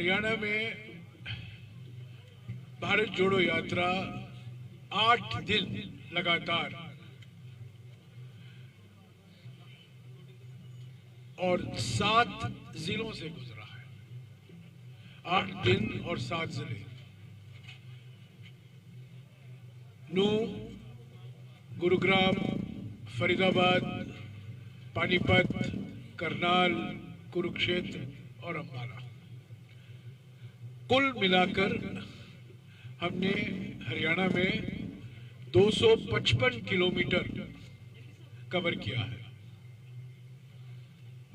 हरियाणा में भारत जोड़ो यात्रा 8 दिन लगातार और 7 जिलों से गुजरा है। 8 दिन और 7 जिले, नूंह, गुरुग्राम, फरीदाबाद, पानीपत, करनाल, कुरुक्षेत्र और अंबाला। कुल मिलाकर हमने हरियाणा में 255 किलोमीटर कवर किया है।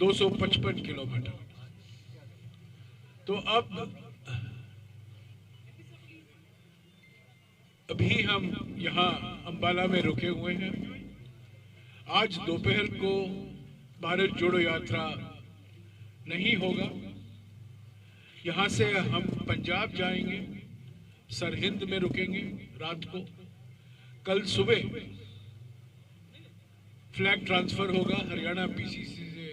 255 किलोमीटर। तो अभी हम यहाँ अंबाला में रुके हुए हैं। आज दोपहर को भारत जोड़ो यात्रा नहीं होगा। यहाँ से हम पंजाब जाएंगे, सरहिंद में रुकेंगे रात को। कल सुबह फ्लैग ट्रांसफर होगा हरियाणा पीसीसी से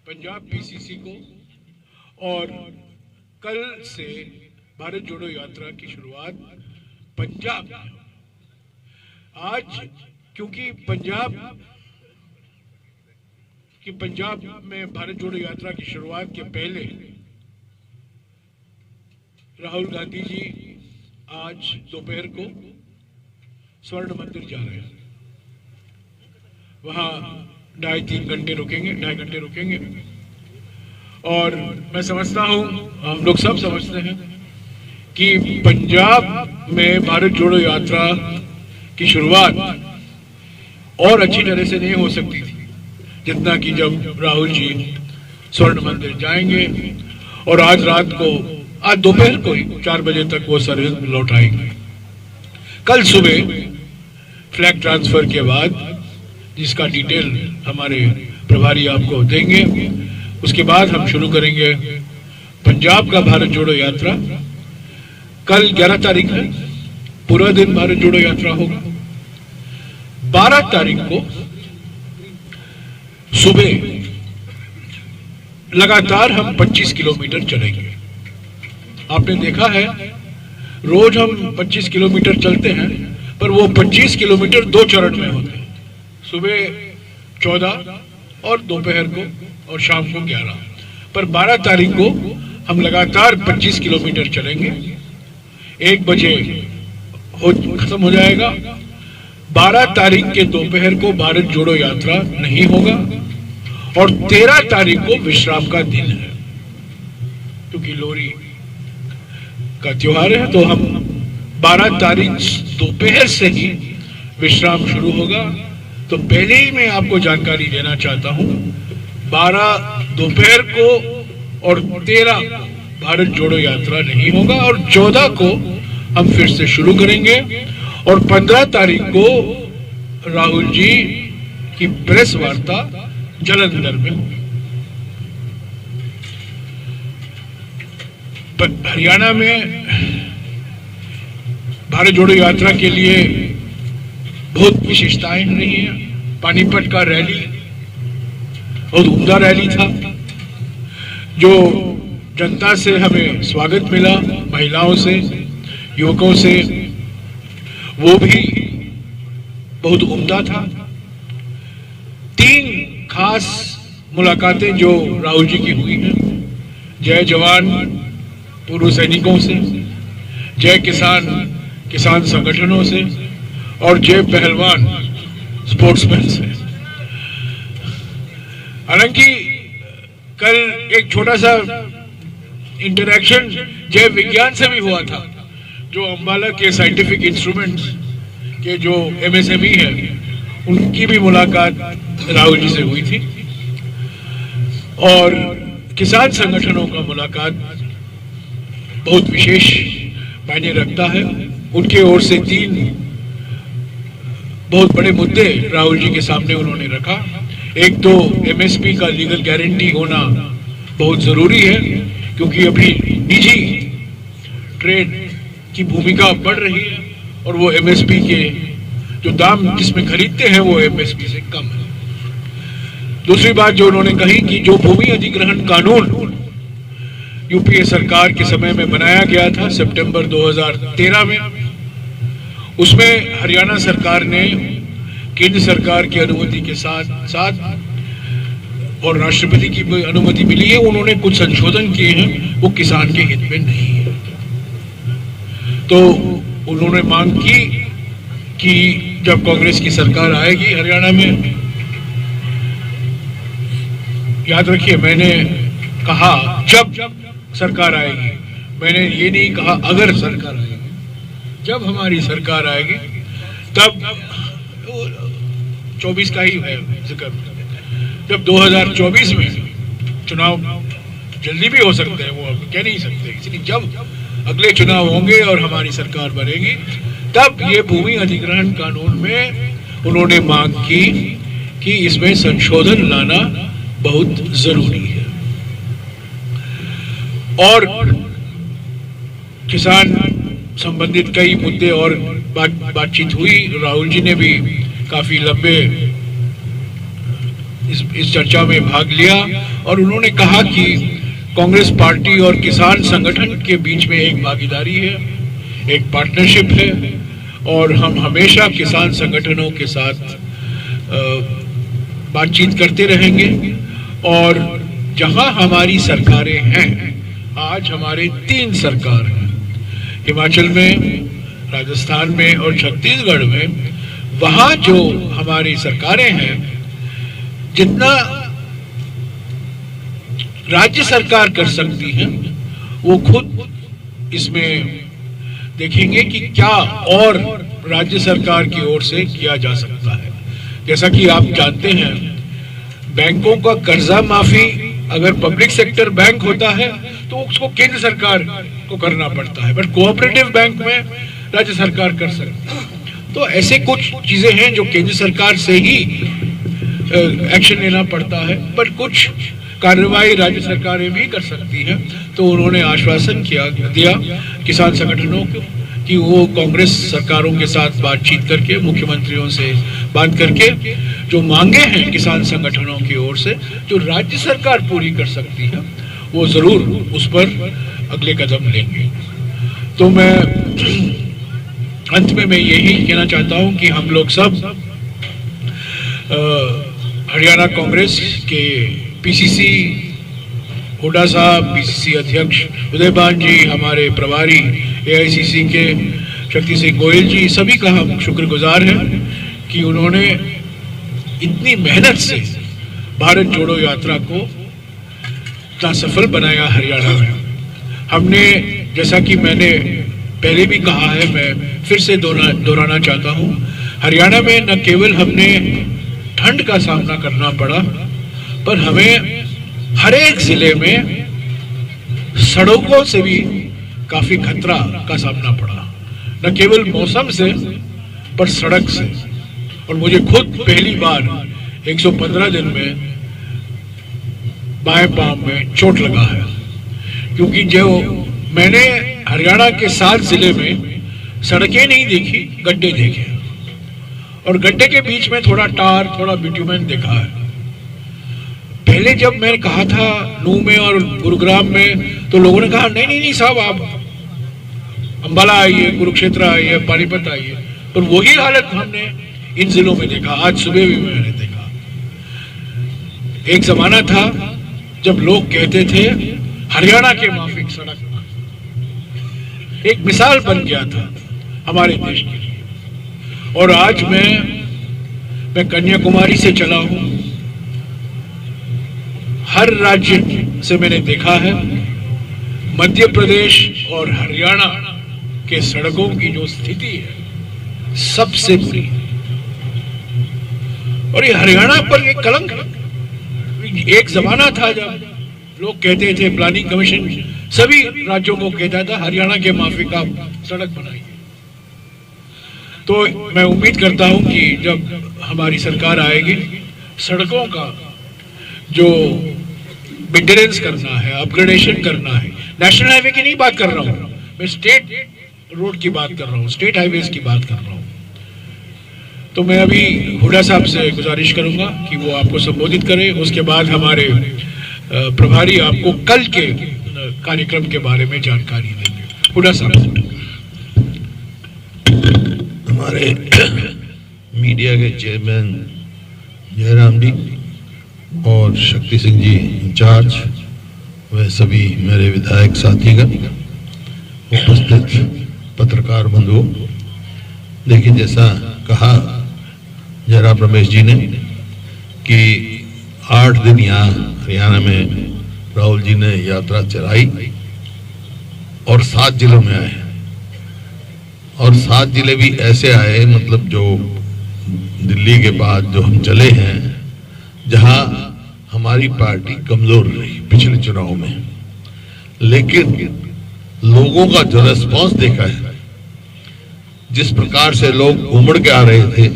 पंजाब पीसीसी को, और कल से भारत जोड़ो यात्रा की शुरुआत पंजाब। आज क्योंकि पंजाब में भारत जोड़ो यात्रा की शुरुआत के पहले राहुल गांधी जी आज दोपहर को स्वर्ण मंदिर जा रहे हैं। वहां 2.5-3 घंटे रुकेंगे, 2.5 घंटे रुकेंगे। और मैं समझता हूं, हम लोग सब समझते हैं कि पंजाब में भारत जोड़ो यात्रा की शुरुआत और अच्छी तरह से नहीं हो सकती थी जितना कि जब राहुल जी स्वर्ण मंदिर जाएंगे और आज दोपहर को ही 4 बजे तक वो सरहिंद लौट आएंगे। कल सुबह फ्लैग ट्रांसफर के बाद, जिसका डिटेल हमारे प्रभारी आपको देंगे, उसके बाद हम शुरू करेंगे पंजाब का भारत जोड़ो यात्रा। कल 11 तारीख है, पूरा दिन भारत जोड़ो यात्रा होगा। 12 तारीख को सुबह लगातार हम 25 किलोमीटर चलेंगे। आपने देखा है रोज हम 25 किलोमीटर चलते हैं, पर वो 25 किलोमीटर 2 चरण में होते हैं, सुबह 14 और दोपहर को और शाम को 11। पर 12 तारीख को हम लगातार 25 किलोमीटर चलेंगे। 1 बजे खत्म हो जाएगा। 12 तारीख के दोपहर को भारत जोड़ो यात्रा नहीं होगा और 13 तारीख को विश्राम का दिन है, क्योंकि लोहड़ी का त्योहार है। तो हम 12 तारीख दोपहर से ही विश्राम शुरू होगा। तो पहले ही मैं आपको जानकारी देना चाहता हूं, 12 दोपहर को और 13 भारत जोड़ो यात्रा नहीं होगा, और 14 को हम फिर से शुरू करेंगे। और 15 तारीख को राहुल जी की प्रेस वार्ता जालंधर में होगी। हरियाणा में भारत जोड़ो यात्रा के लिए बहुत विशेषताएं रही हैं। पानीपत का रैली बहुत उम्दा रैली था, जो जनता से हमें स्वागत मिला, महिलाओं से, युवकों से, वो भी बहुत उम्दा था। 3 खास मुलाकातें जो राहुल जी की हुई हैं, जय जवान पूर्व सैनिकों से, जय किसान संगठनों से, और जय पहलवान स्पोर्ट्समैन से। हालांकि कल एक छोटा सा इंटरैक्शन जय विज्ञान से भी हुआ था, जो अंबाला के साइंटिफिक इंस्ट्रूमेंट्स के जो MSME है, उनकी भी मुलाकात राहुल जी से हुई थी। और किसान संगठनों का मुलाकात बहुत विशेष मायने रखता है। उनके ओर से 3 बहुत बड़े मुद्दे राहुल जी के सामने उन्होंने रखा। एक तो MSP का लीगल गारंटी होना बहुत जरूरी है, क्योंकि अभी निजी ट्रेड की भूमिका बढ़ रही है और वो MSP के जो दाम जिसमें खरीदते हैं वो MSP से कम है। दूसरी बात जो उन्होंने कही कि जो भूमि अधिग्रहण कानून यूपीए सरकार के समय में बनाया गया था सितंबर 2013 में। उसमें हरियाणा सरकार ने केंद्र सरकार की अनुमति के साथ साथ और राष्ट्रपति की अनुमति मिली है, उन्होंने कुछ संशोधन किए हैं, वो किसान के हित में नहीं है। तो उन्होंने मांग की कि जब कांग्रेस की सरकार आएगी हरियाणा में, याद रखिए मैंने कहा जब सरकार आएगी, मैंने ये नहीं कहा अगर सरकार आएगी, जब हमारी सरकार आएगी तब 24 का ही है जिक्र, जब 2024 में चुनाव जल्दी भी हो सकते हैं, वो अब कह नहीं सकते, इसलिए जब अगले चुनाव होंगे और हमारी सरकार बनेगी तब ये भूमि अधिग्रहण कानून में उन्होंने मांग की कि इसमें संशोधन लाना बहुत जरूरी है। और किसान संबंधित कई मुद्दे और बातचीत हुई। राहुल जी ने भी काफी लंबे इस चर्चा में भाग लिया और उन्होंने कहा कि कांग्रेस पार्टी और किसान संगठन के बीच में एक भागीदारी है, एक पार्टनरशिप है और हम हमेशा किसान संगठनों के साथ बातचीत करते रहेंगे। और जहां हमारी सरकारें हैं, आज हमारे 3 सरकार हैं, हिमाचल में, राजस्थान में और छत्तीसगढ़ में, वहां जो हमारी सरकारें हैं, जितना राज्य सरकार कर सकती है वो खुद इसमें देखेंगे कि क्या और राज्य सरकार की ओर से किया जा सकता है। जैसा कि आप जानते हैं, बैंकों का कर्जा माफी अगर पब्लिक सेक्टर बैंक होता है तो उसको केंद्र सरकार को करना पड़ता है, बट कोऑपरेटिव बैंक में राज्य सरकार कर सकती है। तो ऐसे कुछ चीजें हैं जो केंद्र सरकार से ही एक्शन लेना पड़ता है, बट कुछ कार्रवाई राज्य सरकारें भी कर सकती हैं। तो उन्होंने आश्वासन दिया किसान संगठनों को कि वो कांग्रेस सरकारों के साथ बातचीत करके, मुख्यमंत्रियों से बात करके जो मांगे हैं किसान संगठनों की ओर से, जो राज्य सरकार पूरी कर सकती है, वो जरूर उस पर अगले कदम लेंगे। तो मैं अंत में यही कहना चाहता हूं कि हम लोग सब हरियाणा कांग्रेस के पीसीसी हुड्डा साहब, पीसीसी अध्यक्ष उदयभान जी, हमारे प्रभारी एआईसीसी के शक्ति सिंह गोयल जी, सभी का हम शुक्रगुजार हैं कि उन्होंने इतनी मेहनत से भारत जोड़ो यात्रा को इतना सफल बनाया हरियाणा में। हमने, जैसा कि मैंने पहले भी कहा है, मैं फिर से दोहराना चाहता हूँ, हरियाणा में न केवल हमने ठंड का सामना करना पड़ा, पर हमें हर एक जिले में सड़कों से भी काफी खतरा का सामना पड़ा, न केवल मौसम से पर सड़क से। और मुझे खुद पहली बार 115 दिन में बाएं पांव में चोट लगा है, क्योंकि जो मैंने हरियाणा के 7 जिले में सड़कें नहीं देखी, गड्ढे देखे, और गड्ढे के बीच में थोड़ा टार, थोड़ा बिट्यूमेन देखा है। पहले जब मैंने कहा था नूह में और गुरुग्राम में, तो लोगों ने कहा नहीं नहीं नहीं साहब, आप अंबाला आइए, कुरुक्षेत्र आइए, पानीपत आइए, पर वही हालत हमने इन जिलों में देखा। आज सुबह भी मैंने देखा। एक जमाना था जब लोग कहते थे हरियाणा के माफिक सड़क, एक मिसाल बन गया था हमारे देश के लिए। और आज मैं कन्याकुमारी से चला हूं, हर राज्य से मैंने देखा है, मध्य प्रदेश और हरियाणा के सड़कों की जो स्थिति है सबसे बुरी, और ये हरियाणा पर एक कलंक है। एक जमाना था जब लोग कहते थे, प्लानिंग कमीशन सभी राज्यों को कहता था हरियाणा के माफिक आप सड़क बनाइए। तो मैं उम्मीद करता हूं कि जब हमारी सरकार आएगी, सड़कों का जो मेंटेनेंस करना है, अपग्रेडेशन करना है, नेशनल हाईवे की नहीं बात कर रहा हूं मैं, स्टेट रोड की बात कर रहा हूं, स्टेट हाईवेज की बात कर रहा हूं। तो मैं अभी हुड्डा साहब से गुजारिश करूंगा कि वो आपको संबोधित करें, उसके बाद हमारे प्रभारी आपको कल के कार्यक्रम के बारे में जानकारी देंगे। हुड्डा साहब। हमारे मीडिया के चेयरमैन जयराम जी और शक्ति सिंह जी इंचार्ज, वह सभी मेरे विधायक साथीगण, उपस्थित पत्रकार बंधुओं, देखिए जैसा कहा जयराम रमेश जी ने कि 8 दिन यहाँ हरियाणा में राहुल जी ने यात्रा चलाई और 7 जिलों में आए, और 7 जिले भी ऐसे आए, मतलब जो दिल्ली के बाद जो हम चले हैं, जहां हमारी पार्टी कमजोर रही पिछले चुनाव में, लेकिन लोगों का जो रेस्पॉन्स देखा है, जिस प्रकार से लोग उमड़ के आ रहे थे,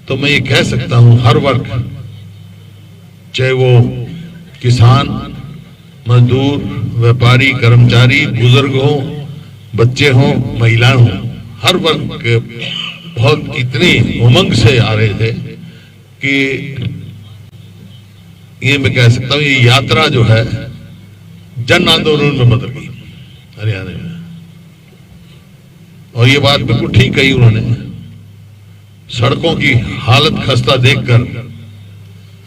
तो मैं ये कह सकता हूं हर वर्ग, चाहे वो किसान, मजदूर, व्यापारी, कर्मचारी, बुजुर्ग हो, बच्चे हों, महिलाएं हों, हर वर्ग के बहुत इतनी उमंग से आ रहे थे कि ये मैं कह सकता हूं ये यात्रा जो है जन आंदोलन में बदल गई हरियाणा में। और ये बात बिल्कुल ठीक कही उन्होंने। सड़कों की हालत खस्ता देखकर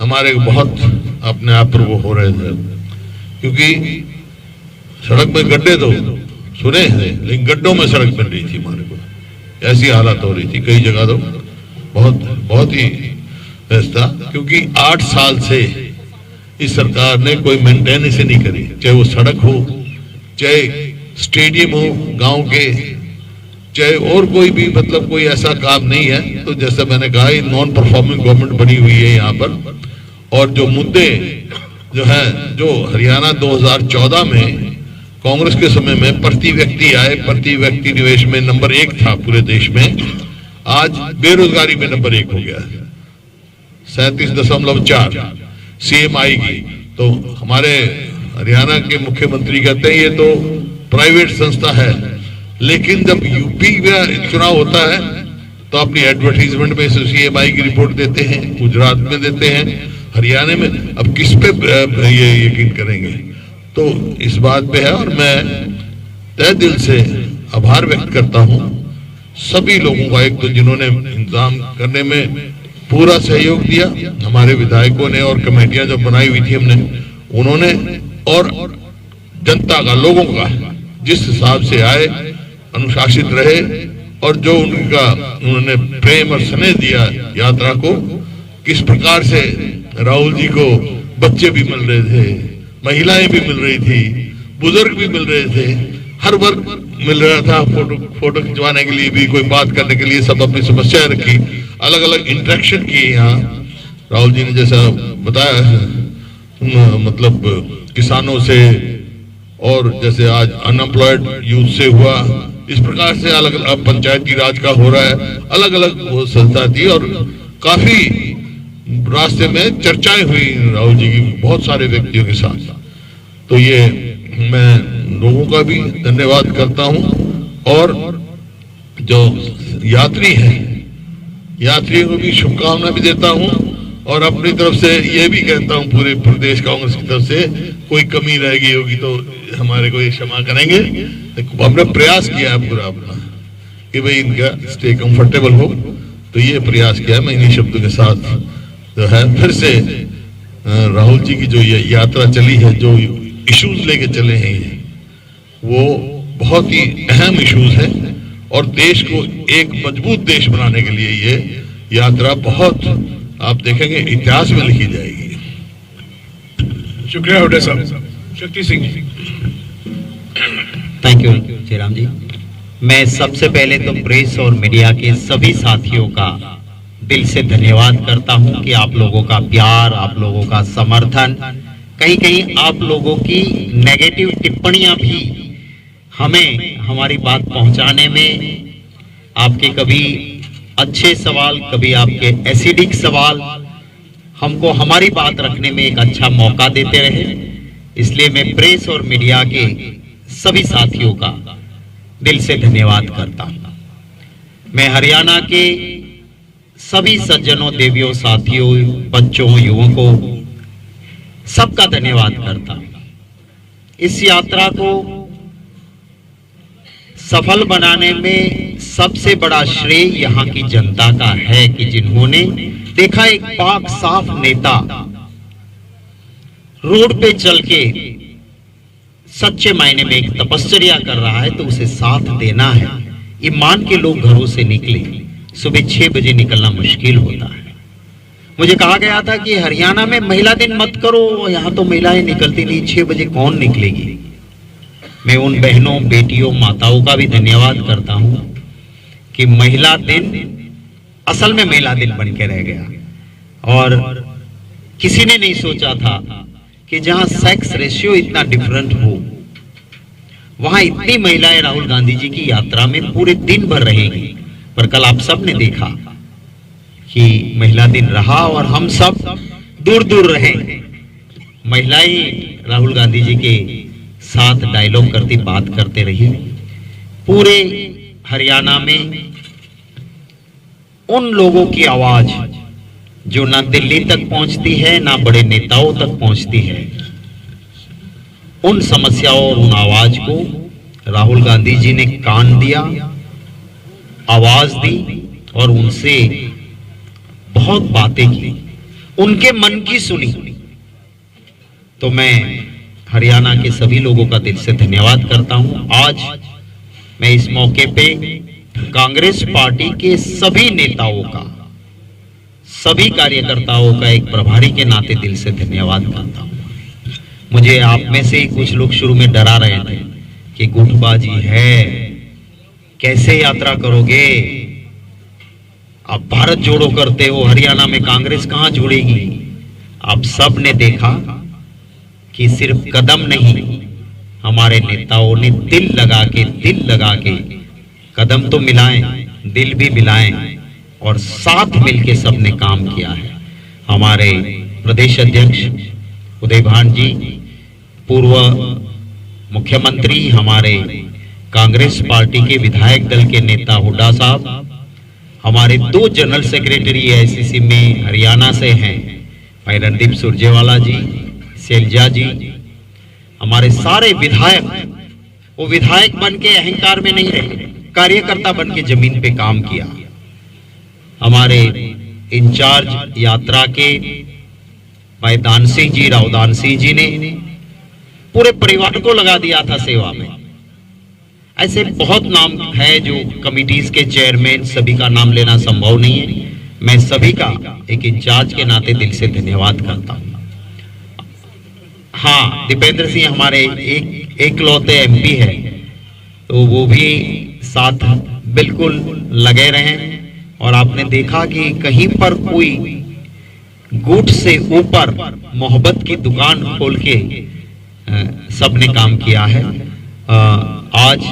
हमारे बहुत अपने आप पर वो हो रहे थे, क्योंकि सड़क में गड्ढे तो सुने हैं, लेकिन गड्ढों में सड़क बन रही थी हमारे को, ऐसी हालत हो रही थी कई जगह तो बहुत ही ऐसा, क्योंकि 8 साल से इस सरकार ने कोई मेंटेनेंस नहीं करी, चाहे वो सड़क हो, चाहे स्टेडियम हो गांव के, चाहे और कोई भी, मतलब कोई ऐसा काम नहीं है। तो जैसा मैंने कहा, नॉन परफॉर्मिंग गवर्नमेंट बनी हुई है यहाँ पर। और जो मुद्दे जो है, जो हरियाणा 2014 में कांग्रेस के समय में प्रति व्यक्ति आय, प्रति व्यक्ति निवेश में नंबर 1 था पूरे देश में, आज बेरोजगारी में नंबर 1 हो गया है, 37.4 सीएम आएगी। तो हमारे हरियाणा के मुख्यमंत्री कहते हैं ये तो प्राइवेट संस्था है, लेकिन जब यूपी में चुनाव होता है तो अपनी एडवर्टाइजमेंट में सीएमआई की रिपोर्ट देते हैं, गुजरात में देते हैं, हरियाणा में अब किस पे ये यकीन करेंगे। तो इस बात पे है, और मैं तहे दिल से आभार व्यक्त करता हूं सभी लोगों का, एक तो जिन्होंने इंतजाम करने में पूरा सहयोग दिया, हमारे विधायकों ने, और कमेटियां जो बनाई हुई थी हमने, उन्होंने, और जनता का, लोगों का जिस हिसाब से आए, अनुशासित रहे, और जो उनका उन्होंने प्रेम और स्नेह दिया यात्रा को, किस प्रकार से राहुल जी को बच्चे भी मिल रहे थे, महिलाएं भी मिल रही थी, बुजुर्ग भी मिल रहे थे, हर वर्ग मिल रहा था। फोटो खिंचवाने के लिए भी, कोई बात करने के लिए, सब अपनी समस्याएं रखी, अलग अलग इंटरेक्शन किए। यहाँ राहुल जी ने जैसा बताया, मतलब किसानों से, और जैसे आज अनएम्प्लॉयड यूथ से हुआ, इस प्रकार से अलग अलग पंचायती राज का हो रहा है, अलग अलग वो संस्था थी, और काफी रास्ते में चर्चाएं हुई राहुल जी की बहुत सारे व्यक्तियों के साथ। तो ये मैं लोगों का भी धन्यवाद करता हूं, और जो यात्री हैं, यात्रियों को भी शुभकामना भी देता हूं, और अपनी तरफ से ये भी कहता हूं पूरे प्रदेश कांग्रेस की तरफ से, कोई कमी रह गई होगी तो हमारे को ये क्षमा करेंगे। हमने प्रयास किया है पूरा अपना कि भाई इनका स्टे कंफर्टेबल हो, तो ये प्रयास किया है। मैं इन्हीं शब्दों के साथ जो है फिर से राहुल जी की जो ये यात्रा चली है, जो इश्यूज लेके चले हैं, वो बहुत ही अहम इश्यूज है, और देश को एक मजबूत देश बनाने के लिए ये यात्रा बहुत, आप देखेंगे, इतिहास में लिखी जाएगी। शुक्रिया हुड्डा साहब। शक्ति सिंह जी। थैंक यू जयराम जी। मैं सबसे पहले तो प्रेस और मीडिया के सभी साथियों का दिल से धन्यवाद करता हूं कि आप लोगों का प्यार, आप लोगों का समर्थन, कहीं कहीं आप लोगों की नेगेटिव टिप्पणियां भी हमें हमारी बात पहुंचाने में, आपके कभी अच्छे सवाल, कभी आपके एसिडिक सवाल हमको हमारी बात रखने में एक अच्छा मौका देते रहे। इसलिए मैं प्रेस और मीडिया के सभी साथियों का दिल से धन्यवाद करता हूं। मैं हरियाणा के सभी सज्जनों, देवियों, साथियों, बच्चों, युवकों, सबका धन्यवाद करता हूं। इस यात्रा को सफल बनाने में सबसे बड़ा श्रेय यहाँ की जनता का है कि जिन्होंने देखा एक पाक साफ नेता रोड पे चल के सच्चे मायने में एक तपस्या कर रहा है तो उसे साथ देना है, ये मान के लोग घरों से निकले। सुबह 6 बजे निकलना मुश्किल होता है। मुझे कहा गया था कि हरियाणा में महिला दिन मत करो, यहाँ तो महिलाएं निकलती नहीं, 6 बजे कौन निकलेगी। मैं उन बहनों, बेटियों, माताओं का भी धन्यवाद करता हूं कि महिला दिन असल में महिला दिन बन के रह गया। और किसी ने नहीं सोचा था कि जहां सेक्स रेशियो इतना डिफरेंट हो वहां इतनी महिलाएं राहुल गांधी जी की यात्रा में पूरे दिन भर रहेगी। पर कल आप सब ने देखा कि महिला दिन रहा और हम सब दूर दूर रहे, महिलाएं राहुल गांधी जी के साथ डायलॉग करती, बात करते रही। पूरे हरियाणा में उन लोगों की आवाज जो ना दिल्ली तक पहुंचती है, ना बड़े नेताओं तक पहुंचती है, उन समस्याओं और उन आवाज को राहुल गांधी जी ने कान दिया, आवाज दी और उनसे बहुत बातें की, उनके मन की सुनी। तो मैं हरियाणा के सभी लोगों का दिल से धन्यवाद करता हूं। आज मैं इस मौके पे कांग्रेस पार्टी के सभी नेताओं का, सभी कार्यकर्ताओं का एक प्रभारी के नाते दिल से धन्यवाद करता हूं। मुझे आप में से ही कुछ लोग शुरू में डरा रहे थे कि गुटबाजी है, कैसे यात्रा करोगे, आप भारत जोड़ो करते हो, हरियाणा में कांग्रेस कहां जुड़ेगी। आप सब ने देखा कि सिर्फ कदम नहीं, हमारे नेताओं ने दिल लगा के कदम तो मिलाएं, दिल भी मिलाएं और साथ मिलके सबने काम किया है। हमारे प्रदेश अध्यक्ष उदय भान जी, पूर्व मुख्यमंत्री, हमारे कांग्रेस पार्टी के विधायक दल के नेता हुड्डा साहब, हमारे 2 जनरल सेक्रेटरी एआईसीसी में हरियाणा से हैं, भाई रणदीप सुरजेवाला जी, शैलजा जी, हमारे सारे विधायक, वो विधायक बन के अहंकार में नहीं रहे, कार्यकर्ता बन के जमीन पे काम किया। हमारे इंचार्ज यात्रा के भाई दान सिंह जी, राव दान सिंह जी ने पूरे परिवार को लगा दिया था सेवा में। ऐसे बहुत नाम है जो कमिटीज के चेयरमैन, सभी का नाम लेना संभव नहीं है। मैं सभी का एक इंचार्ज के नाते दिल से धन्यवाद करता हूं। हाँ, दीपेंद्र सिंह हमारे एकलौते एमपी है, तो वो भी साथ बिल्कुल लगे रहे। और आपने देखा कि कहीं पर कोई गुट से ऊपर मोहब्बत की दुकान खोल के सबने काम किया है। आज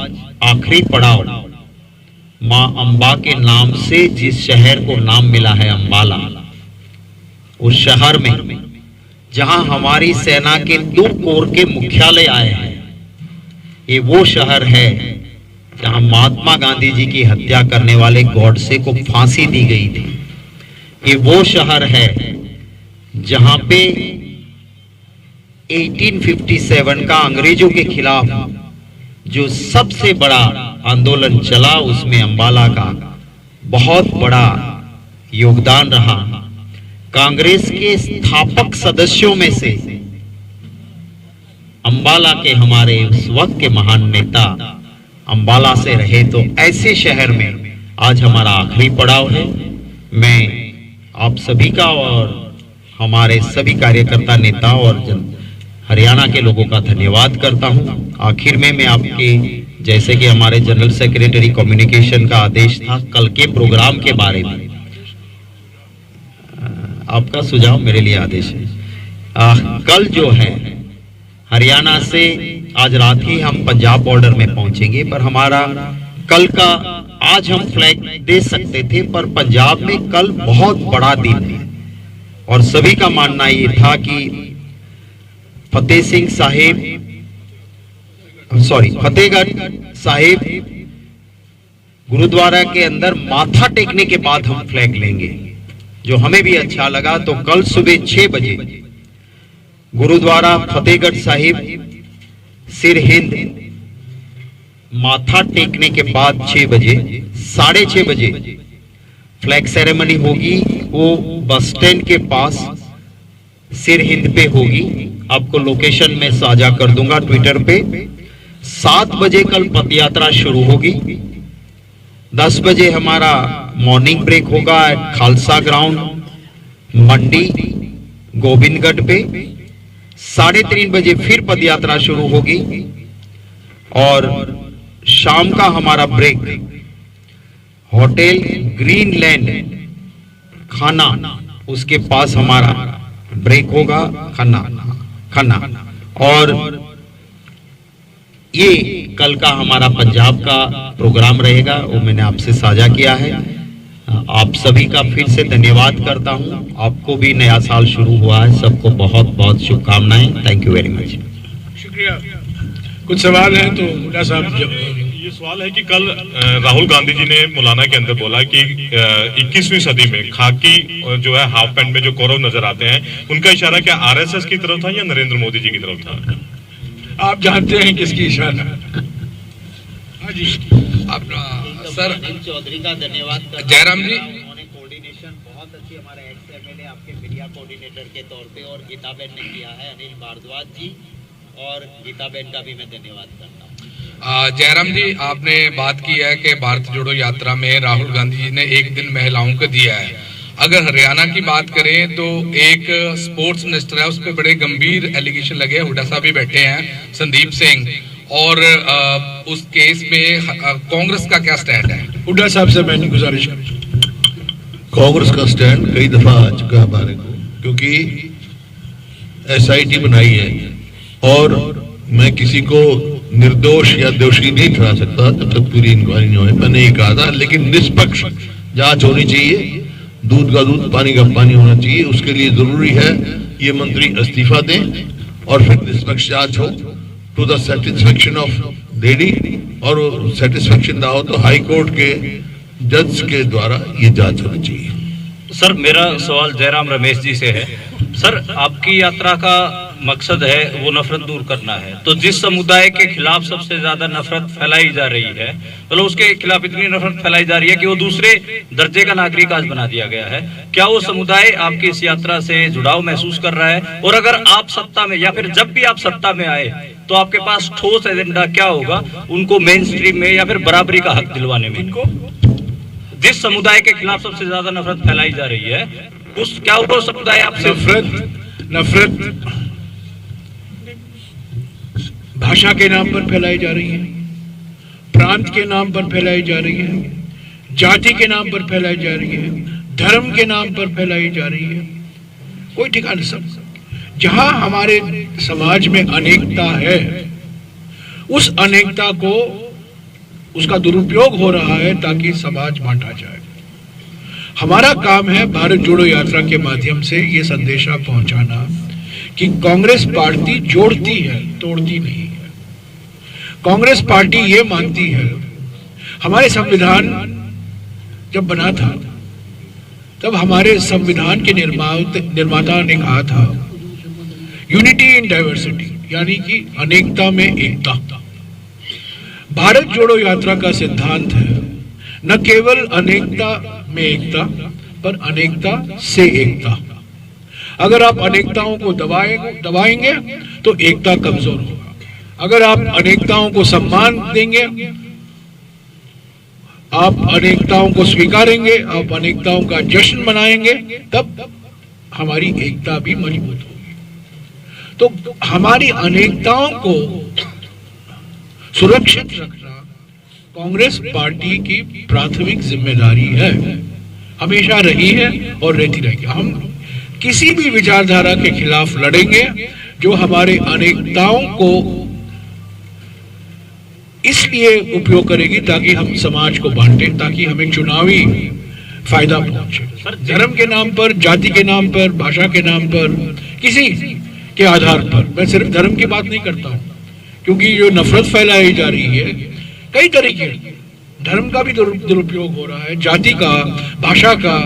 आखिरी पड़ाव मां अंबा के नाम से जिस शहर को नाम मिला है अंबाला, उस शहर में जहां हमारी सेना के 2 कोर के मुख्यालय आए हैं, ये वो शहर है जहां महात्मा गांधी जी की हत्या करने वाले गॉडसे को फांसी दी गई थी। ये वो शहर है जहां पे 1857 का अंग्रेजों के खिलाफ जो सबसे बड़ा आंदोलन चला, उसमें अंबाला का बहुत बड़ा योगदान रहा। कांग्रेस के स्थापक सदस्यों में से अंबाला के हमारे उस वक्त के महान नेता अंबाला से रहे। तो ऐसे शहर में आज हमारा आखिरी पड़ाव है। मैं आप सभी का और हमारे सभी कार्यकर्ता, नेता और हरियाणा के लोगों का धन्यवाद करता हूं। आखिर में मैं आपके, जैसे कि हमारे जनरल सेक्रेटरी कम्युनिकेशन का आदेश था कल के प्रोग्राम के बारे में, आपका सुझाव मेरे लिए आदेश है। कल जो है हरियाणा से आज रात ही हम पंजाब बॉर्डर में पहुंचेंगे, पर हमारा कल का, आज हम फ्लैग दे सकते थे, पर पंजाब में कल बहुत बड़ा दिन है और सभी का मानना ये था कि फतेहगढ़ साहिब गुरुद्वारा के अंदर माथा टेकने के बाद हम फ्लैग लेंगे, जो हमें भी अच्छा लगा। तो कल सुबह 6 बजे गुरुद्वारा फतेहगढ़ साहिब सिर हिंद माथा टेकने के बाद 6 बजे, 6:30 बजे फ्लैग सेरेमनी होगी। वो बस स्टैंड के पास सिर हिंद पे होगी। आपको लोकेशन में साझा कर दूंगा ट्विटर पे। 7 बजे कल पद यात्रा शुरू होगी। 10 बजे हमारा मॉर्निंग ब्रेक होगा खालसा ग्राउंड मंडी गोविंदगढ़ पे। 3:30 बजे फिर पद यात्रा शुरू होगी और शाम का हमारा ब्रेक होटल ग्रीनलैंड खाना उसके पास हमारा ब्रेक होगा खाना। और ये कल का हमारा पंजाब का प्रोग्राम रहेगा, वो मैंने आपसे साझा किया है। आप सभी का फिर से धन्यवाद करता हूं। आपको भी नया साल शुरू हुआ है, सबको बहुत बहुत शुभकामनाएं। Thank you very much. शुक्रिया। कुछ सवाल हैं तो हुड्डा साहब। ये सवाल है कि कल राहुल गांधी जी ने मौलाना के अंदर बोला कि 21वीं सदी में खाकी जो है हाफ पैंट में जो कौरव नजर आते हैं, उनका इशारा क्या आरएसएस की तरफ था या नरेंद्र मोदी जी की तरफ था? आप जानते हैं किसकी इशारा? हाँ जी, आप सर चौधरी का धन्यवाद। जयराम जी, उन्होंने कोऑर्डिनेशन बहुत अच्छी हमारे एक्स एमएलए आपके मीडिया कोऑर्डिनेटर के तौर पे और गीताबेन ने किया है, अनिल भारद्वाज जी और गीताबेन का भी मैं धन्यवाद करता हूँ। जयराम जी, आपने बात की है कि भारत जोड़ो यात्रा में राहुल गांधी जी ने एक दिन महिलाओं को दिया है। अगर हरियाणा की बात करें तो एक स्पोर्ट्स मिनिस्टर है, उस पर बड़े गंभीर एलिगेशन लगे। हुड्डा साहब भी बैठे हैं, संदीप सिंह, और उस केस में कांग्रेस का क्या स्टैंड है? हुड्डा साहब से मैंने गुजारिश की। कांग्रेस का स्टैंड कई दफा आ चुका है हमारे को, क्योंकि एसआईटी बनाई है और मैं किसी को निर्दोष या दोषी नहीं ठहरा सकता जब तक पूरी इंक्वायरी नहीं हो। मैंने ये कहा था, लेकिन निष्पक्ष जांच होनी चाहिए। दूध का दूध पानी का पानी होना चाहिए। उसके लिए जरूरी है ये मंत्री इस्तीफा दें और फिर निष्पक्ष जांच हो to the satisfaction of lady, और सेटिस्फेक्शन ना हो तो हाई कोर्ट के जज के द्वारा ये जांच होनी चाहिए। सर, मेरा सवाल जयराम रमेश जी से है। सर, आपकी यात्रा का मकसद है वो नफरत दूर करना है, तो जिस समुदाय के खिलाफ सबसे ज्यादा नफरत फैलाई जा रही है, मतलब उसके खिलाफ इतनी नफरत फैलाई जा रही है कि वो दूसरे दर्जे का नागरिक आज बना दिया गया है, क्या वो समुदाय आपकी इस यात्रा से जुड़ाव महसूस कर रहा है? और अगर आप सत्ता में या फिर जब भी आप सत्ता में आए तो आपके पास ठोस एजेंडा क्या होगा उनको मेन स्ट्रीम में या फिर बराबरी का हक दिलवाने में? जिस समुदाय के खिलाफ सबसे ज्यादा नफरत फैलाई जा रही है, उस क्या वो समुदाय आपसे नफरत भाषा के नाम पर फैलाई जा रही है, प्रांत के नाम पर फैलाई जा रही है, जाति के नाम पर फैलाई जा रही है, धर्म के नाम पर फैलाई जा रही है, कोई ठिकाना सब। जहां हमारे समाज में अनेकता है, उस अनेकता को उसका दुरुपयोग हो रहा है ताकि समाज बांटा जाए। हमारा काम है भारत जोड़ो यात्रा के माध्यम से ये संदेशा पहुंचाना कि कांग्रेस पार्टी जोड़ती है, तोड़ती नहीं है। कांग्रेस पार्टी ये मानती है, हमारे संविधान जब बना था तब हमारे संविधान के निर्माता ने कहा था यूनिटी इन डाइवर्सिटी, यानी कि अनेकता में एकता। भारत जोड़ो यात्रा का सिद्धांत है न केवल अनेकता में एकता, पर अनेकता से एकता। अगर आप अनेकताओं को दबाएंगे तो एकता कमजोर होगा। अगर आप अनेकताओं को सम्मान देंगे, आप अनेकताओं को स्वीकारेंगे, आप अनेकताओं का जश्न मनाएंगे, तब हमारी एकता भी मजबूत होगी। तो हमारी अनेकताओं को सुरक्षित रखना कांग्रेस पार्टी की प्राथमिक जिम्मेदारी है, हमेशा रही है और रहती रहेगी। हम किसी भी विचारधारा के खिलाफ लड़ेंगे जो हमारे अनेकताओं को इसलिए उपयोग करेगी ताकि हम समाज को बांटे, ताकि हमें चुनावी फायदा पहुंचे। धर्म के नाम पर, जाति के नाम पर, भाषा के नाम पर, किसी के आधार पर, मैं सिर्फ धर्म की बात नहीं करता हूं, क्योंकि जो नफरत फैलाई जा रही है कई तरीके, धर्म का भी दुरुपयोग हो रहा है, जाति का, भाषा का,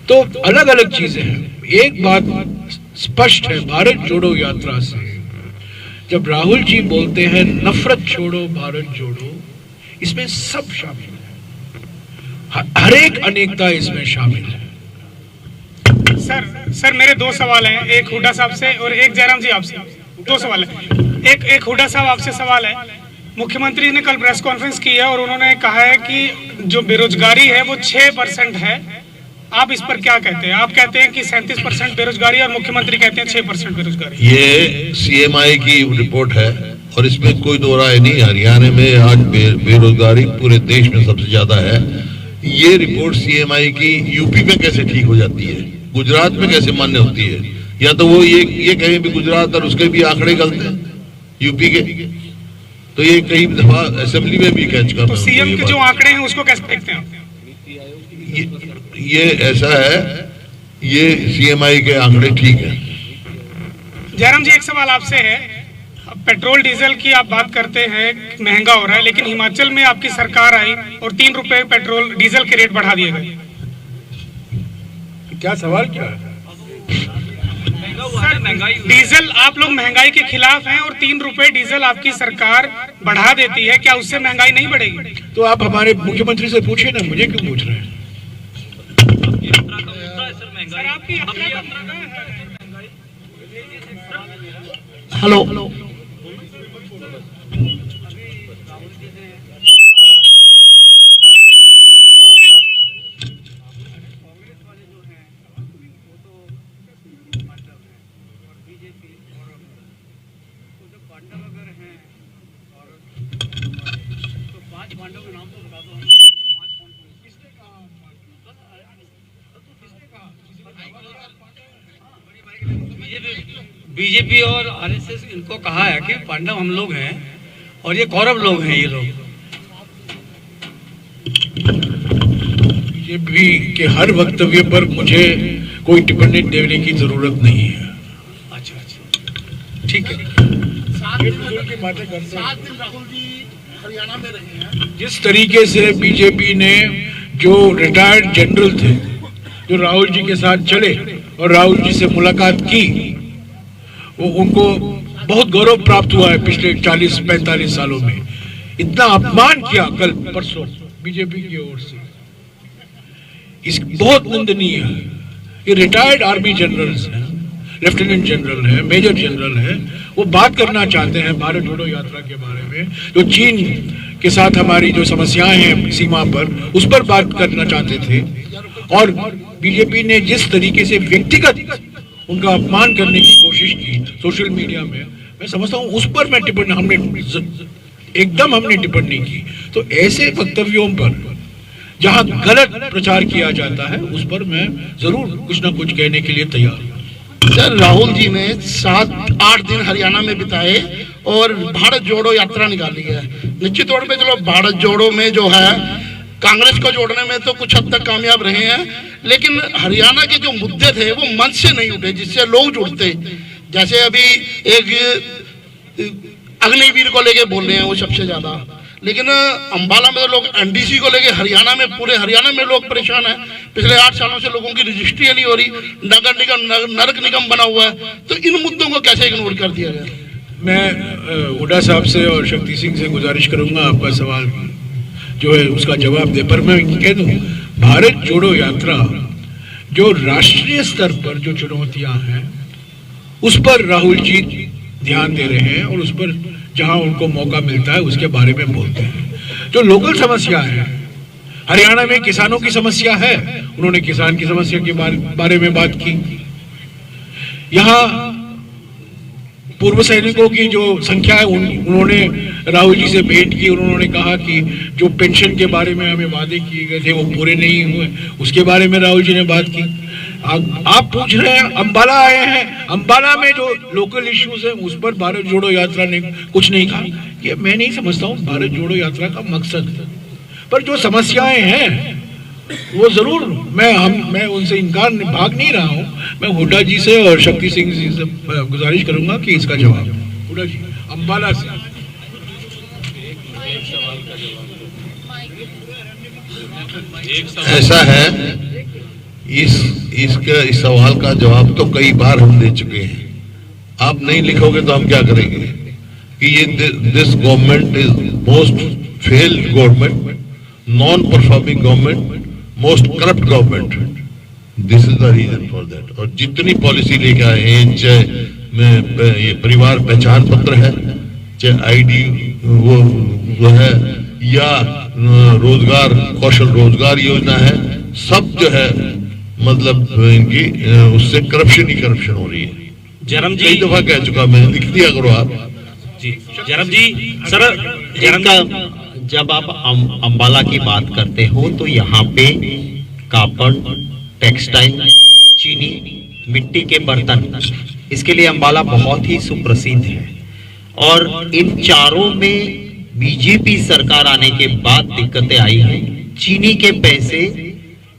तो अलग अलग चीजें हैं। एक बात स्पष्ट है, भारत जोड़ो यात्रा से जब राहुल जी बोलते हैं नफरत छोड़ो भारत जोड़ो, इसमें सब शामिल है, हर एक अनेकता इसमें शामिल है। सर मेरे दो सवाल हैं, एक हुड्डा साहब से और एक जयराम जी आपसे। दो सवाल है। एक हुड्डा साहब आपसे सवाल है, मुख्यमंत्री ने कल प्रेस कॉन्फ्रेंस की है और उन्होंने कहा है कि जो बेरोजगारी है वो 6% है, आप इस पर क्या कहते हैं? आप कहते हैं कि 37% बेरोजगारी और मुख्यमंत्री कहते हैं 6% बेरोजगारी। ये CMI की रिपोर्ट है और इसमें कोई दो राय नहीं। हरियाणा में आज बेरोजगारी पूरे देश में सबसे ज्यादा है। ये रिपोर्ट CMI की यूपी में कैसे ठीक हो जाती है, गुजरात में कैसे मान्य होती है? या तो वो ये कहें भी गुजरात और उसके भी आंकड़े गलत हैं यूपी के, तो ये कई दफा असेंबली में भी कैच करना। तो सीएम के जो आंकड़े हैं उसको कैसे देखते हैं? ये ऐसा है, ये CMI के आंकड़े ठीक है। जयराम जी एक सवाल आपसे है, पेट्रोल डीजल की आप बात करते हैं महंगा हो रहा है, लेकिन हिमाचल में आपकी सरकार आई और 3 रुपए पेट्रोल डीजल के रेट बढ़ा दिए गए। क्या सवाल क्या है? डीजल आप लोग महंगाई के खिलाफ हैं और 3 रुपए डीजल आपकी सरकार बढ़ा देती है, क्या उससे महंगाई नहीं बढ़ेगी? तो आप हमारे मुख्यमंत्री से पूछिए ना, मुझे क्यों पूछ रहे हैं? हेलो, बीजेपी और आरएसएस इनको कहा है कि पांडव हम लोग हैं और ये कौरव लोग हैं। ये लोग बीजेपी के हर वक्तव्य पर मुझे कोई टिप्पणी देने की जरूरत नहीं है। अच्छा, ठीक है। 7 दिन राहुल जी हरियाणा में रहे हैं। जिस तरीके से बीजेपी ने जो रिटायर्ड जनरल थे जो राहुल जी के साथ चले और राहुल जी से मुलाकात की, वो उनको बहुत गौरव प्राप्त हुआ है पिछले 40-45 सालों में। इतना अपमान किया कल परसों बीजेपी की ओर से, इस बहुत निंदनीय है। ये रिटायर्ड आर्मी जनरल्स हैं, लेफ्टिनेंट जनरल है, मेजर जनरल है, वो बात करना चाहते हैं भारत जोड़ो यात्रा के बारे में, जो चीन के साथ हमारी जो समस्याएं हैं सीमा पर, उस पर बात करना चाहते थे। और बीजेपी ने जिस तरीके से व्यक्तिगत उनका अपमान करने की कोशिश की सोशल मीडिया में, मैं समझता हूँ उस पर मैं टिप्पणी हमने टिप्पणी की। तो ऐसे वक्तव्यों पर जहां गलत प्रचार किया जाता है उस पर मैं जरूर कुछ ना कुछ कहने के लिए तैयार हूँ। सर राहुल जी ने 7-8 दिन हरियाणा में बिताए और भारत जोड़ो यात्रा निकाली है। निश्चित तौर पे चलो भारत जोड़ो में जो है कांग्रेस को जोड़ने में तो कुछ हद तक कामयाब रहे हैं, लेकिन हरियाणा के जो मुद्दे थे वो मंच से नहीं उठे जिससे लोग जुड़ते। जैसे अभी एक अग्निवीर को लेके बोल रहे हैं वो सबसे ज्यादा, लेकिन अंबाला में तो लोग NDC को लेके हरियाणा में पूरे हरियाणा में लोग परेशान हैं। पिछले 8 सालों से लोगों की रजिस्ट्री नहीं हो रही, नगर निगम नरक निगम बना हुआ है, तो इन मुद्दों को कैसे इग्नोर कर दिया गया? मैं हुड्डा साहब से और शक्ति सिंह से गुजारिश करूंगा आपका सवाल जो है उसका जवाब दे, पर मैं कह दूं भारत जोड़ो यात्रा जो राष्ट्रीय स्तर पर जो चुनौतियां हैं उस पर राहुल जी ध्यान दे रहे हैं और उस पर जहां उनको मौका मिलता है उसके बारे में बोलते हैं। जो लोकल समस्या है, हरियाणा में किसानों की समस्या है, उन्होंने किसान की समस्या के बारे में बात की। यहाँ पूर्व सैनिकों की जो संख्या है उन्होंने राहुल जी से भेंट की, उन्होंने कहा कि जो पेंशन के बारे में हमें वादे किए गए थे वो पूरे नहीं हुए, उसके बारे में राहुल जी ने बात की। आप पूछ रहे हैं अंबाला आए हैं, अंबाला में जो लोकल इश्यूज है उस पर भारत जोड़ो यात्रा ने कुछ नहीं कहा। ये मैं नहीं समझता हूँ भारत जोड़ो यात्रा का मकसद, पर जो समस्याएं हैं वो जरूर मैं उनसे इनकार भाग नहीं रहा हूँ। मैं हुड्डा जी से और शक्ति सिंह जी से गुजारिश करूंगा कि इसका जवाब हुड्डा जी अंबाला से। ऐसा है, इस सवाल का जवाब तो कई बार हम दे चुके हैं। आप नहीं लिखोगे तो हम क्या करेंगे? कि ये this government is most failed government, non performing government, most corrupt government. This is the reason for that. और जितनी पॉलिसी लेके आए हैं, चाहे ये परिवार पहचान पत्र है, चाहे आईडी वो है, या रोजगार कौशल रोजगार योजना है, सब जो है मतलब इनकी उससे करप्शन ही करप्शन हो रही है। जयराम जी, कई दफा कह चुका मैं, लिख दिया करो आप जी। जयराम जी सर, जयराम जी, जब आप अंबाला की बात करते हो तो यहाँ पे कापड़, टेक्सटाइल, चीनी, मिट्टी के बर्तन, इसके लिए अंबाला बहुत ही सुप्रसिद्ध है। और इन चारों में बीजेपी सरकार आने के बाद दिक्कतें आई हैं। चीनी के पैसे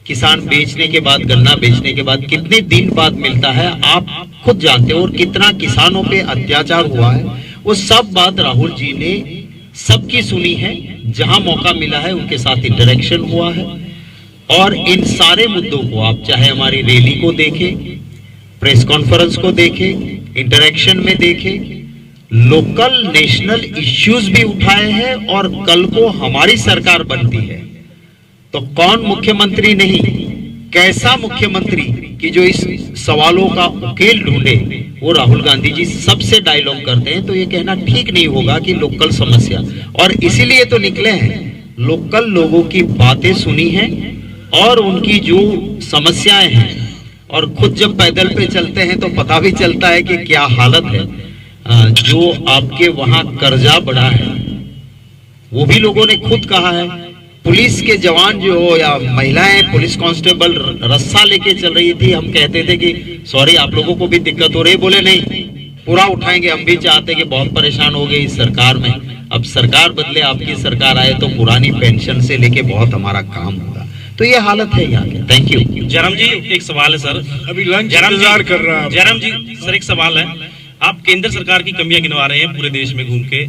किसान बेचने के बाद, गन्ना बेचने के बाद कितने दिन बाद मिलता है आप खुद जानते हो, और कितना किसानों पे अत्याचार हुआ है, वो सब बात राहुल जी ने सबकी सुनी है। जहां मौका मिला है उनके साथ इंटरेक्शन हुआ है, और इन सारे मुद्दों को आप चाहे हमारी रैली को देखें, प्रेस कॉन्फ्रेंस को देखें, इंटरेक्शन में देखें, लोकल नेशनल इश्यूज भी उठाए हैं। और कल को हमारी सरकार बनती है तो कौन मुख्यमंत्री नहीं, कैसा मुख्यमंत्री कि जो इस सवालों का उकेल ढूंढे, वो राहुल गांधी जी सबसे डायलॉग करते हैं। तो ये कहना ठीक नहीं होगा कि लोकल समस्या, और इसीलिए तो निकले हैं, लोकल लोगों की बातें सुनी हैं और उनकी जो समस्याएं हैं, और खुद जब पैदल पे चलते हैं तो पता भी चलता है कि क्या हालत है। जो आपके वहां कर्जा बढ़ा है वो भी लोगों ने खुद कहा है। पुलिस के जवान जो हो या महिलाएं, पुलिस कांस्टेबल रस्सा लेके चल रही थी, हम कहते थे कि सॉरी आप लोगों को भी दिक्कत हो रही है, बोले नहीं पूरा उठाएंगे, हम भी चाहते कि बहुत परेशान हो गए इस सरकार में। अब सरकार बदले, आपकी सरकार आए तो पुरानी पेंशन से लेके बहुत हमारा काम होगा। तो ये हालत है यहाँ के। Thank you. जयराम जी, एक सवाल है सर, अभी लंच इंतजार कर रहा है। जयराम जी सर, एक सवाल है, आप केंद्र सरकार की कमियां गिनवा रहे हैं पूरे देश में घूम के,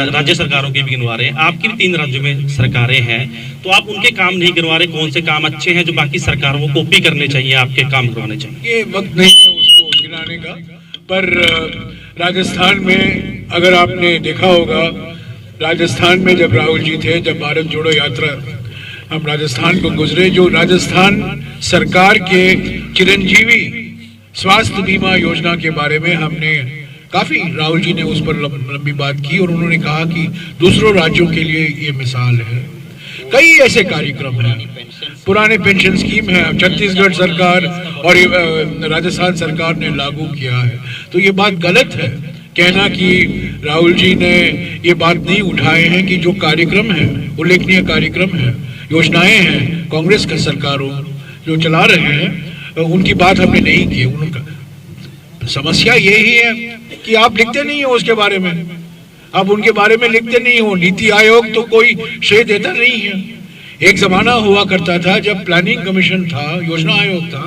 राज्य सरकारों की भी गिनवा रहे हैं, आपकी भी 3 राज्यों में सरकारें हैं, तो आप उनके काम नहीं गिनवा रहे। कौन से काम अच्छे हैं जो बाकी सरकारों को कॉपी करने चाहिए, आपके काम करवाने चाहिए? ये वक्त नहीं है उसको गिनाने का, पर राजस्थान में अगर आपने देखा होगा, राजस्थान में जब राहुल जी थे, जब भारत जोड़ो यात्रा हम राजस्थान को गुजरे, जो राजस्थान सरकार के चिरंजीवी स्वास्थ्य बीमा योजना के बारे में हमने काफी, राहुल जी ने उस पर लंबी बात की और उन्होंने कहा कि दूसरों राज्यों के लिए ये मिसाल है। कई ऐसे कार्यक्रम हैं, पुराने पेंशन स्कीम है, छत्तीसगढ़ सरकार और राजस्थान सरकार ने लागू किया है। तो ये बात गलत है कहना कि राहुल जी ने ये बात नहीं उठाए हैं कि जो कार्यक्रम है, उल्लेखनीय कार्यक्रम है, योजनाएं हैं कांग्रेस की सरकारों जो चला रहे हैं, उनकी बात हमने नहीं की। उनका समस्या यही है कि आप लिखते नहीं हो उसके बारे में, आप उनके बारे में लिखते नहीं हो। नीति आयोग तो कोई श्रेय देता नहीं है। एक जमाना हुआ करता था जब प्लानिंग कमीशन था, योजना आयोग था,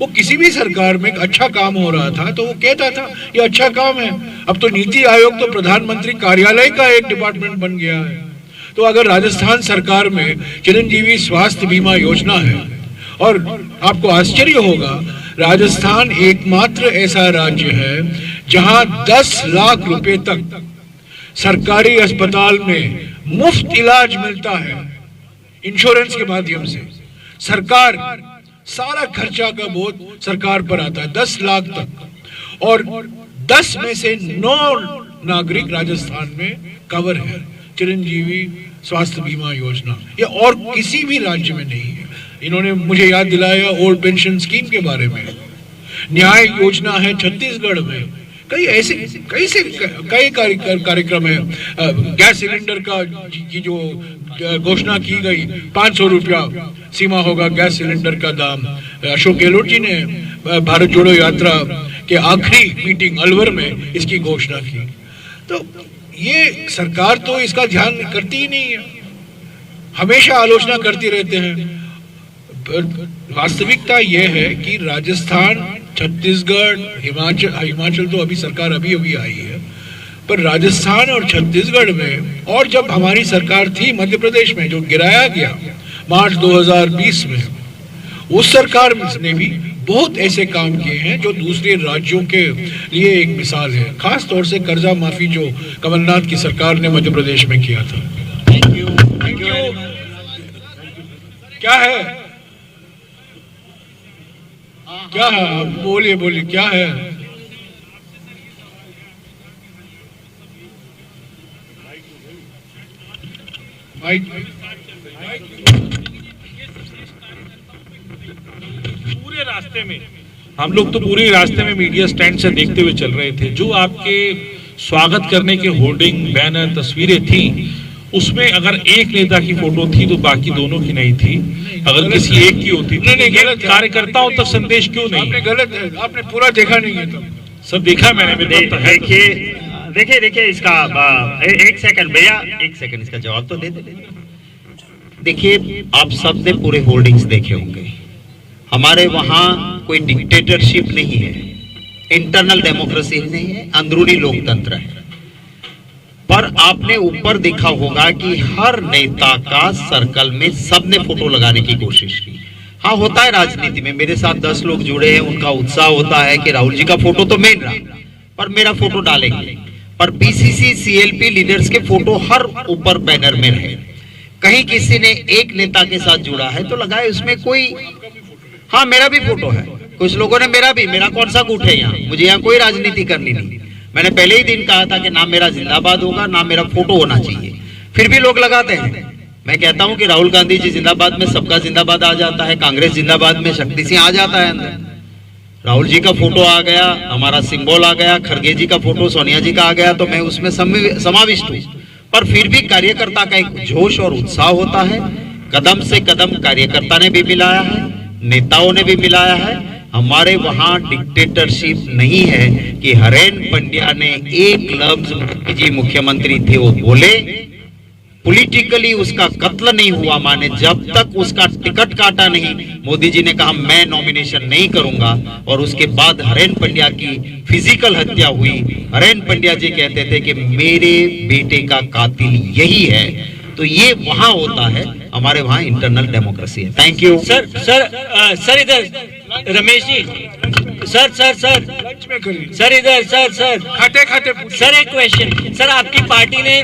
वो किसी भी सरकार में अच्छा काम हो रहा था तो वो कहता था ये अच्छा काम है। अब तो नीति आयोग तो प्रधानमंत्री कार्यालय का एक डिपार्टमेंट बन गया है। तो अगर राजस्थान सरकार में चिरंजीवी स्वास्थ्य बीमा योजना है, और आपको आश्चर्य होगा, राजस्थान एकमात्र ऐसा राज्य है जहां 10 लाख रुपए तक सरकारी अस्पताल में मुफ्त इलाज मिलता है इंश्योरेंस के माध्यम से। सरकार सारा खर्चा का बोझ सरकार पर आता है, 10 लाख तक, और 10 में से 9 नागरिक राजस्थान में कवर है चिरंजीवी स्वास्थ्य बीमा योजना। ये और किसी भी राज्य में नहीं है। इन्होंने मुझे याद दिलाया ओल्ड पेंशन स्कीम के बारे में। न्याय योजना है छत्तीसगढ़ में, कई कार्यक्रम है। गैस सिलेंडर का की जो घोषणा की गई, 500 रुपया सीमा होगा गैस सिलेंडर का दाम। अशोक गहलोत जी ने भारत जोड़ो यात्रा के आखिरी मीटिंग अलवर में इसकी घोषणा की। तो ये सरकार तो इसका ध्यान करती ही नहीं है, हमेशा आलोचना करती रहते हैं। वास्तविकता यह है कि राजस्थान, छत्तीसगढ़, हिमाचल तो अभी सरकार अभी आई है, पर राजस्थान और छत्तीसगढ़ में, और जब हमारी सरकार थी मध्य प्रदेश में जो गिराया गया मार्च 2020 में, उस सरकार ने भी बहुत ऐसे काम किए हैं जो दूसरे राज्यों के लिए एक मिसाल है, खास तौर से कर्जा माफी जो कमलनाथ की सरकार ने मध्य प्रदेश में किया था। Thank you. क्या है क्या है बोलिए बोलिए क्या है? पूरे रास्ते में हम लोग तो पूरे रास्ते में मीडिया स्टैंड से देखते हुए चल रहे थे। जो आपके स्वागत करने के होर्डिंग, बैनर, तस्वीरें थी, उसमें अगर एक नेता की फोटो थी तो बाकी दोनों की नहीं थी। अगर किसी एक की होती तो गलत कार्यकर्ताओं तक संदेश क्यों नहीं? आपने गलत है, आपने पूरा देखा नहीं है। तो सब देखा मैंने। देखिए इसका एक सेकंड भैया, एक सेकंड इसका जवाब तो दे दे। देखिए आप सब ने पूरे होर्डिंग्स देखे होंगे। हमारे वहां कोई डिक्टेटरशिप नहीं है, इंटरनल डेमोक्रेसी नहीं है, अंदरूनी लोकतंत्र है। पर आपने ऊपर देखा होगा कि हर नेता का सर्कल में सबने फोटो लगाने की कोशिश की। हाँ, होता है राजनीति में, मेरे साथ 10 लोग जुड़े हैं, उनका उत्साह होता है कि राहुल जी का फोटो तो मेन रहा, पर मेरा फोटो डालेंगे। पर पीसीसी सीएलपी लीडर्स के फोटो हर ऊपर बैनर में रहे। कहीं किसी ने एक नेता के साथ जुड़ा है तो लगाए उसमें कोई, हाँ मेरा भी फोटो है, कुछ लोगों ने मेरा कौन सा गुट है यहाँ, मुझे यहाँ कोई राजनीति करनी नहीं। मैंने पहले ही दिन कहा था कि ना मेरा जिंदाबाद होगा ना मेरा फोटो होना चाहिए, फिर भी लोग लगाते हैं। मैं कहता हूं कि राहुल गांधी जी जिंदाबाद में सबका जिंदाबाद आ जाता है, कांग्रेस जिंदाबाद में शक्ति सिंह आ जाता है अंदर। राहुल जी का फोटो आ गया, हमारा सिंबल आ गया, खड़गे जी का फोटो, सोनिया जी का आ गया, तो मैं उसमें समाविष्ट हूँ। पर फिर भी कार्यकर्ता का एक जोश और उत्साह होता है। कदम से कदम कार्यकर्ता ने भी मिलाया है, नेताओं ने भी मिलाया है। हमारे वहां डिक्टेटरशिप नहीं है कि हरेन पंड्या ने एक लफ्ज जी मुख्यमंत्री थे वो बोले, पॉलिटिकली उसका कत्ल नहीं हुआ, माने जब तक उसका टिकट काटा नहीं, मोदी जी ने कहा मैं नॉमिनेशन नहीं करूंगा, और उसके बाद हरेन पंड्या की फिजिकल हत्या हुई। हरेन पंड्या जी कहते थे कि मेरे बेटे का कातिल यही है। तो ये वहां होता है, हमारे वहां इंटरनल डेमोक्रेसी है। थैंक यू सर इधर रमेश जी, सर इधर सर खाते खाते सर एक क्वेश्चन। सर आपकी पार्टी ने